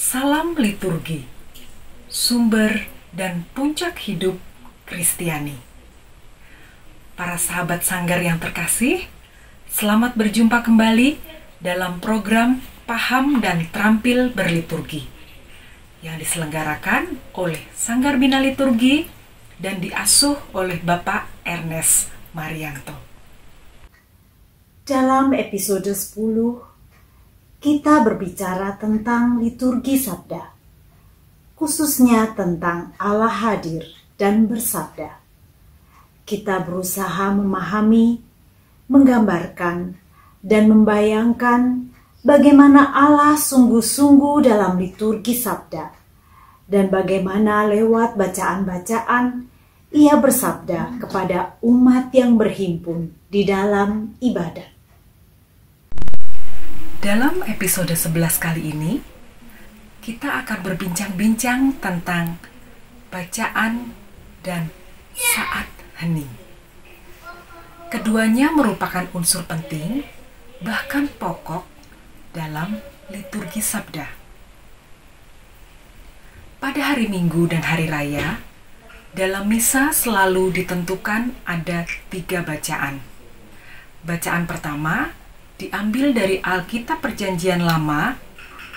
Salam liturgi, sumber dan puncak hidup Kristiani. Para sahabat Sanggar yang terkasih, selamat berjumpa kembali dalam program Paham dan Terampil Berliturgi yang diselenggarakan oleh Sanggar Bina Liturgi dan diasuh oleh Bapak Ernest Marianto. Dalam episode 10, kita berbicara tentang liturgi sabda, khususnya tentang Allah hadir dan bersabda. Kita berusaha memahami, menggambarkan, dan membayangkan bagaimana Allah sungguh-sungguh dalam liturgi sabda, dan bagaimana lewat bacaan-bacaan Ia bersabda kepada umat yang berhimpun di dalam ibadat. Dalam episode 11 kali ini, kita akan berbincang-bincang tentang bacaan dan saat hening. Keduanya merupakan unsur penting, bahkan pokok dalam liturgi sabda. Pada hari Minggu dan hari Raya, dalam misa selalu ditentukan ada 3 bacaan. Bacaan pertama diambil dari Alkitab Perjanjian Lama,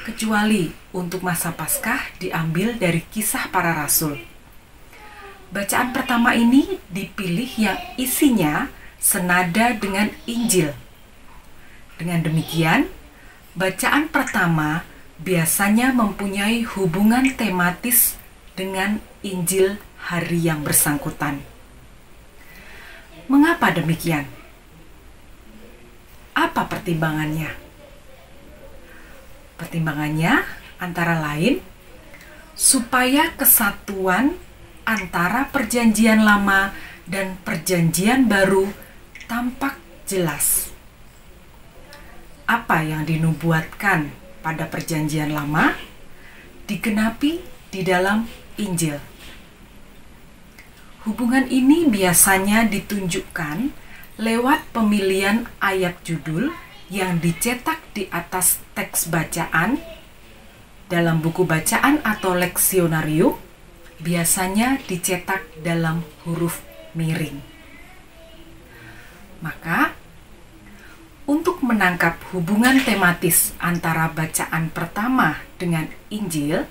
kecuali untuk masa Paskah diambil dari Kisah Para Rasul. Bacaan pertama ini dipilih yang isinya senada dengan Injil. Dengan demikian, bacaan pertama biasanya mempunyai hubungan tematis dengan Injil hari yang bersangkutan. Mengapa demikian? Apa pertimbangannya? Pertimbangannya antara lain supaya kesatuan antara Perjanjian Lama dan Perjanjian Baru tampak jelas. Apa yang dinubuatkan pada Perjanjian Lama digenapi di dalam Injil. Hubungan ini biasanya ditunjukkan lewat pemilihan ayat judul yang dicetak di atas teks bacaan dalam buku bacaan atau leksionario, biasanya dicetak dalam huruf miring. Maka, untuk menangkap hubungan tematis antara bacaan pertama dengan Injil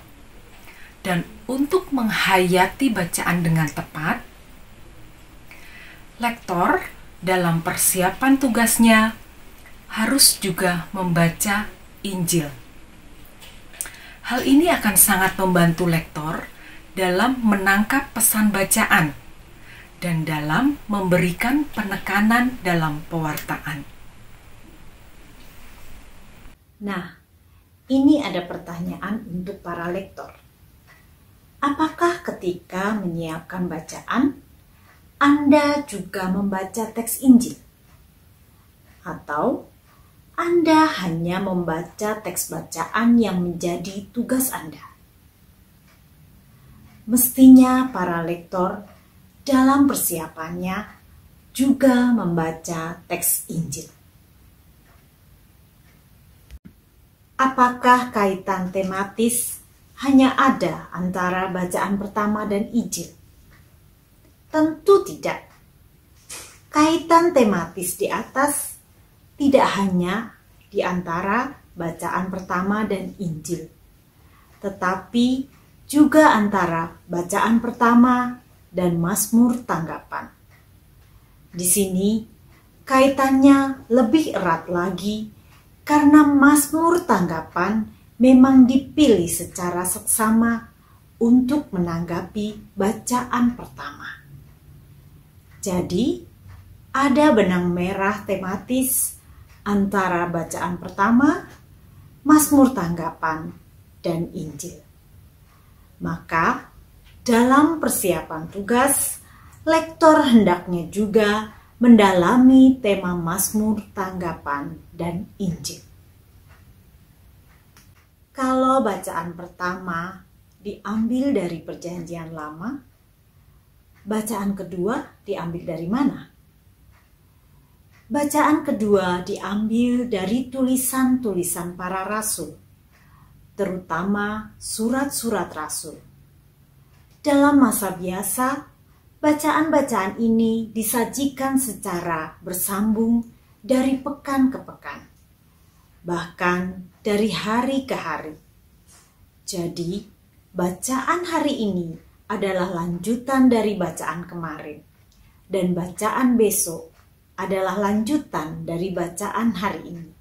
dan untuk menghayati bacaan dengan tepat, lektor dalam persiapan tugasnya harus juga membaca Injil. Hal ini akan sangat membantu lektor dalam menangkap pesan bacaan dan dalam memberikan penekanan dalam pewartaan. Nah, ini ada pertanyaan untuk para lektor. Apakah ketika menyiapkan bacaan, Anda juga membaca teks Injil? Atau Anda hanya membaca teks bacaan yang menjadi tugas Anda? Mestinya para lektor dalam persiapannya juga membaca teks Injil. Apakah kaitan tematis hanya ada antara bacaan pertama dan Injil? Tentu tidak. Kaitan tematis di atas tidak hanya di antara bacaan pertama dan Injil, tetapi juga antara bacaan pertama dan Mazmur tanggapan. Di sini kaitannya lebih erat lagi karena Mazmur tanggapan memang dipilih secara seksama untuk menanggapi bacaan pertama. Jadi, ada benang merah tematis antara bacaan pertama Mazmur Tanggapan, dan Injil. Maka, dalam persiapan tugas, lektor hendaknya juga mendalami tema Mazmur Tanggapan dan Injil. Kalau bacaan pertama diambil dari Perjanjian Lama, bacaan kedua diambil dari mana? Bacaan kedua diambil dari tulisan-tulisan para rasul, terutama surat-surat rasul. Dalam masa biasa, bacaan-bacaan ini disajikan secara bersambung dari pekan ke pekan, bahkan dari hari ke hari. Jadi, bacaan hari ini adalah lanjutan dari bacaan kemarin, dan bacaan besok adalah lanjutan dari bacaan hari ini.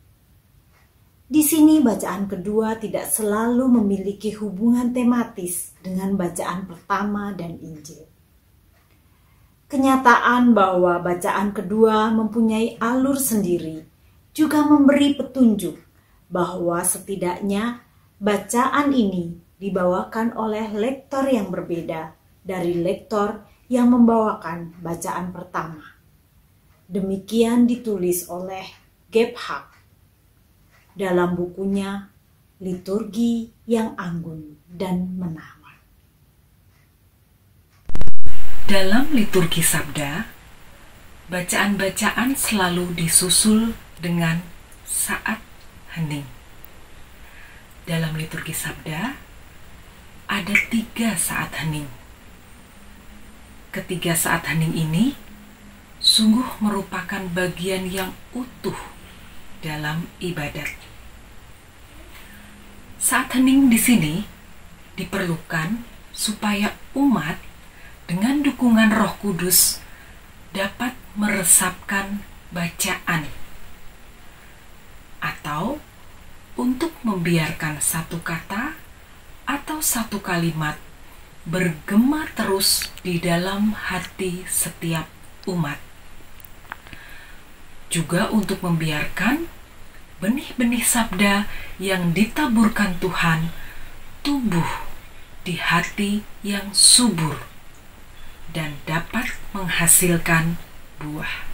Di sini bacaan kedua tidak selalu memiliki hubungan tematis dengan bacaan pertama dan Injil. Kenyataan bahwa bacaan kedua mempunyai alur sendiri juga memberi petunjuk bahwa setidaknya bacaan ini dibawakan oleh lektor yang berbeda dari lektor yang membawakan bacaan pertama. Demikian ditulis oleh Gebhard dalam bukunya Liturgi yang Anggun dan Menawan. Dalam liturgi sabda, bacaan-bacaan selalu disusul dengan saat hening. Dalam liturgi sabda, ada 3 saat hening. Ketiga saat hening ini sungguh merupakan bagian yang utuh dalam ibadat. Saat hening di sini diperlukan supaya umat dengan dukungan Roh Kudus dapat meresapkan bacaan, atau untuk membiarkan satu kata atau satu kalimat bergema terus di dalam hati setiap umat. Juga untuk membiarkan benih-benih sabda yang ditaburkan Tuhan tumbuh di hati yang subur dan dapat menghasilkan buah.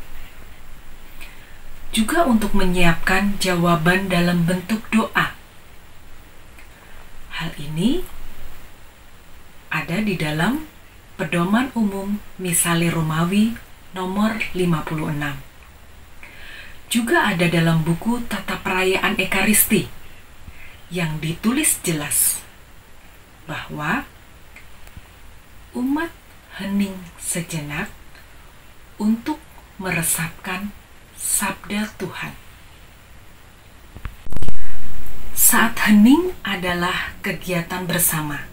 Juga untuk menyiapkan jawaban dalam bentuk doa. Hal ini ada di dalam Pedoman Umum Misale Romawi nomor 56. Juga ada dalam buku Tata Perayaan Ekaristi yang ditulis jelas bahwa umat hening sejenak untuk meresapkan sabda Tuhan. Saat hening adalah kegiatan bersama.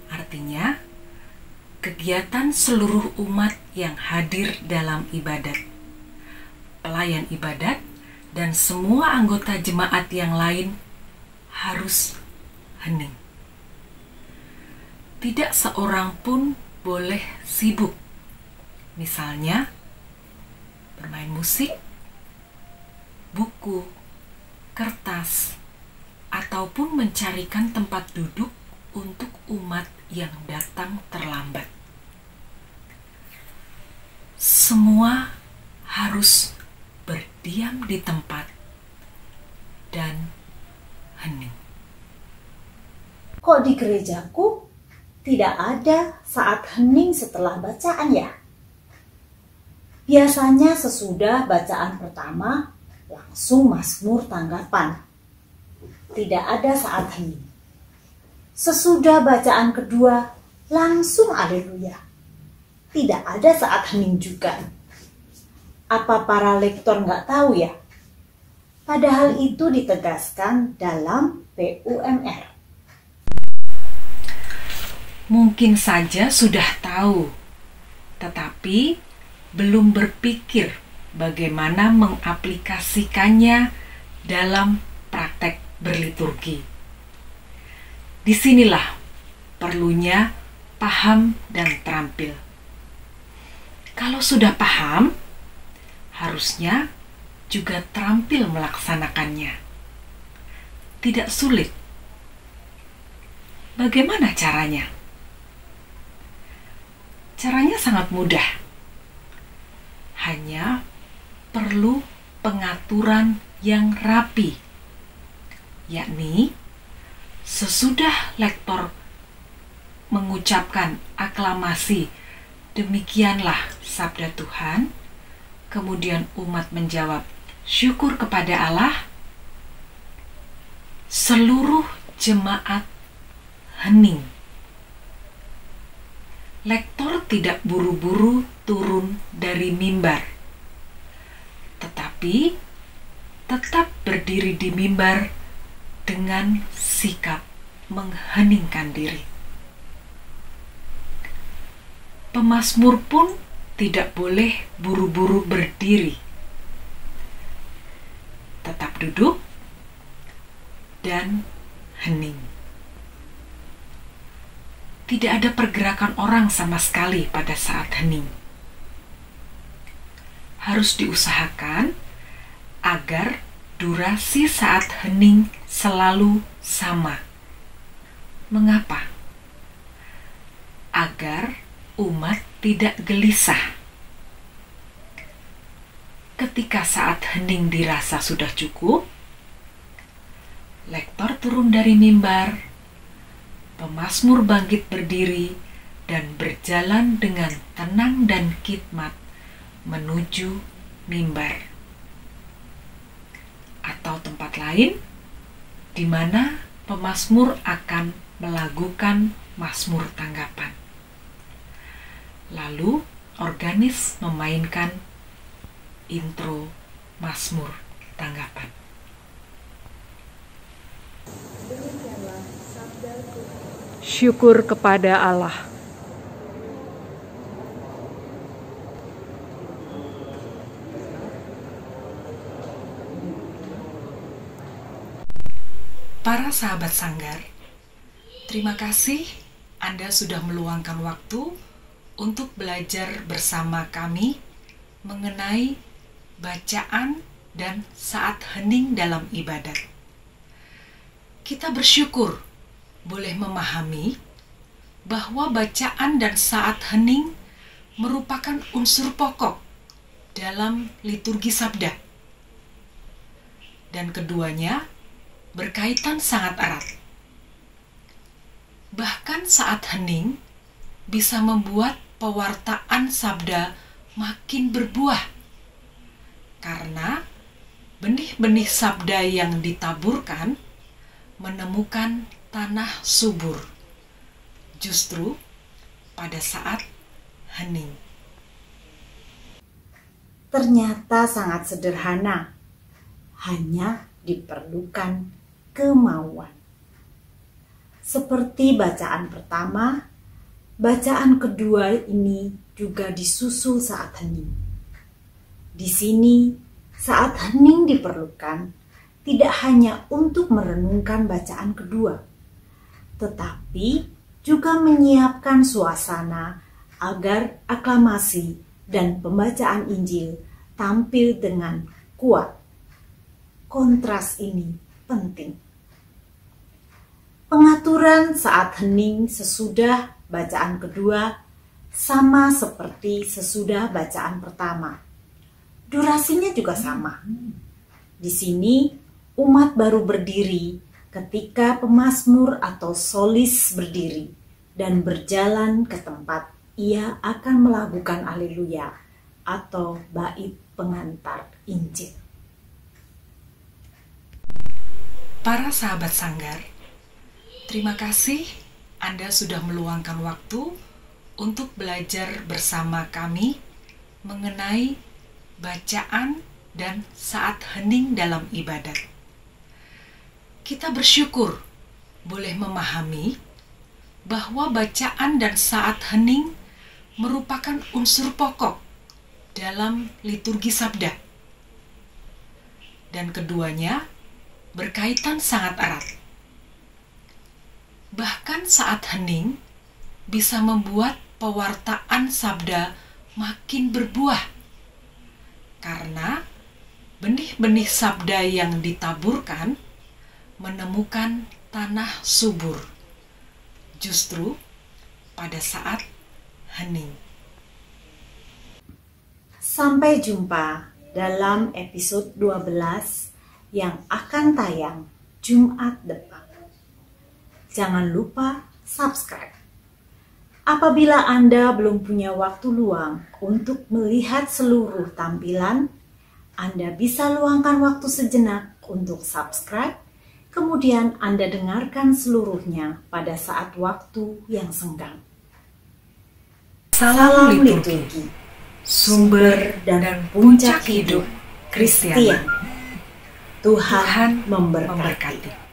Artinya, kegiatan seluruh umat yang hadir dalam ibadat. Pelayan ibadat dan semua anggota jemaat yang lain harus hening. Tidak seorang pun boleh sibuk. Misalnya, bermain musik, buku, kertas, ataupun mencarikan tempat duduk untuk umat yang datang terlambat. Semua harus berdiam di tempat dan hening. Kok di gerejaku tidak ada saat hening setelah bacaan ya? Biasanya sesudah bacaan pertama langsung Mazmur Tanggapan. Tidak ada saat hening. Sesudah bacaan kedua langsung Haleluya. Tidak ada saat hening juga. Apa para lektor nggak tahu ya? Padahal itu ditegaskan dalam PUMR. Mungkin saja sudah tahu, tetapi belum berpikir bagaimana mengaplikasikannya dalam praktek berliturgi. Disinilah perlunya paham dan terampil. Kalau sudah paham, harusnya juga terampil melaksanakannya. tidak sulit. Bagaimana caranya? Caranya sangat mudah. Hanya perlu pengaturan yang rapi, yakni sesudah lektor mengucapkan aklamasi, "Demikianlah sabda Tuhan," kemudian umat menjawab, "Syukur kepada Allah," seluruh jemaat hening. Lektor tidak buru-buru turun dari mimbar, tetapi tetap berdiri di mimbar dengan sikap mengheningkan diri. Pemazmur pun tidak boleh buru-buru berdiri, tetap duduk dan hening. Tidak ada pergerakan orang sama sekali pada saat hening. Harus diusahakan agar durasi saat hening selalu sama. Mengapa? Agar umat tidak gelisah. Ketika saat hening dirasa sudah cukup, lektor turun dari mimbar, pemazmur bangkit berdiri dan berjalan dengan tenang dan khidmat menuju mimbar atau tempat lain di mana pemazmur akan melakukan mazmur tanggapan. Lalu organis memainkan intro mazmur tanggapan. Syukur kepada Allah. Para sahabat Sanggar, terima kasih Anda sudah meluangkan waktu untuk belajar bersama kami mengenai bacaan dan saat hening dalam ibadat. Kita bersyukur boleh memahami bahwa bacaan dan saat hening merupakan unsur pokok dalam liturgi sabda. Dan keduanya berkaitan sangat erat. Bahkan saat hening bisa membuat pewartaan sabda makin berbuah. Karena benih-benih sabda yang ditaburkan menemukan tanah subur, justru pada saat hening. Ternyata sangat sederhana, hanya diperlukan kemauan. Seperti bacaan pertama, bacaan kedua ini juga disusul saat hening. Di sini, saat hening diperlukan tidak hanya untuk merenungkan bacaan kedua, tetapi juga menyiapkan suasana agar aklamasi dan pembacaan Injil tampil dengan kuat. Kontras ini penting. Pengaturan saat hening sesudah bacaan kedua sama seperti sesudah bacaan pertama. Durasinya juga sama. Di sini umat baru berdiri ketika pemazmur atau solis berdiri dan berjalan ke tempat ia akan melakukan haleluya atau bait pengantar Injil. Para sahabat Sanggar, terima kasih Anda sudah meluangkan waktu untuk belajar bersama kami mengenai bacaan dan saat hening dalam ibadat. Kita bersyukur boleh memahami bahwa bacaan dan saat hening merupakan unsur pokok dalam liturgi sabda. Dan keduanya berkaitan sangat erat. Bahkan saat hening bisa membuat pewartaan sabda makin berbuah. Karena benih-benih sabda yang ditaburkan menemukan tanah subur, justru pada saat hening. Sampai jumpa dalam episode 12 yang akan tayang Jumat depan. Jangan lupa subscribe. Apabila Anda belum punya waktu luang untuk melihat seluruh tampilan, Anda bisa luangkan waktu sejenak untuk subscribe, kemudian Anda dengarkan seluruhnya pada saat waktu yang senggang. Salam liturgi, sumber dan puncak hidup Kristiani. Tuhan memberkati. memberkati.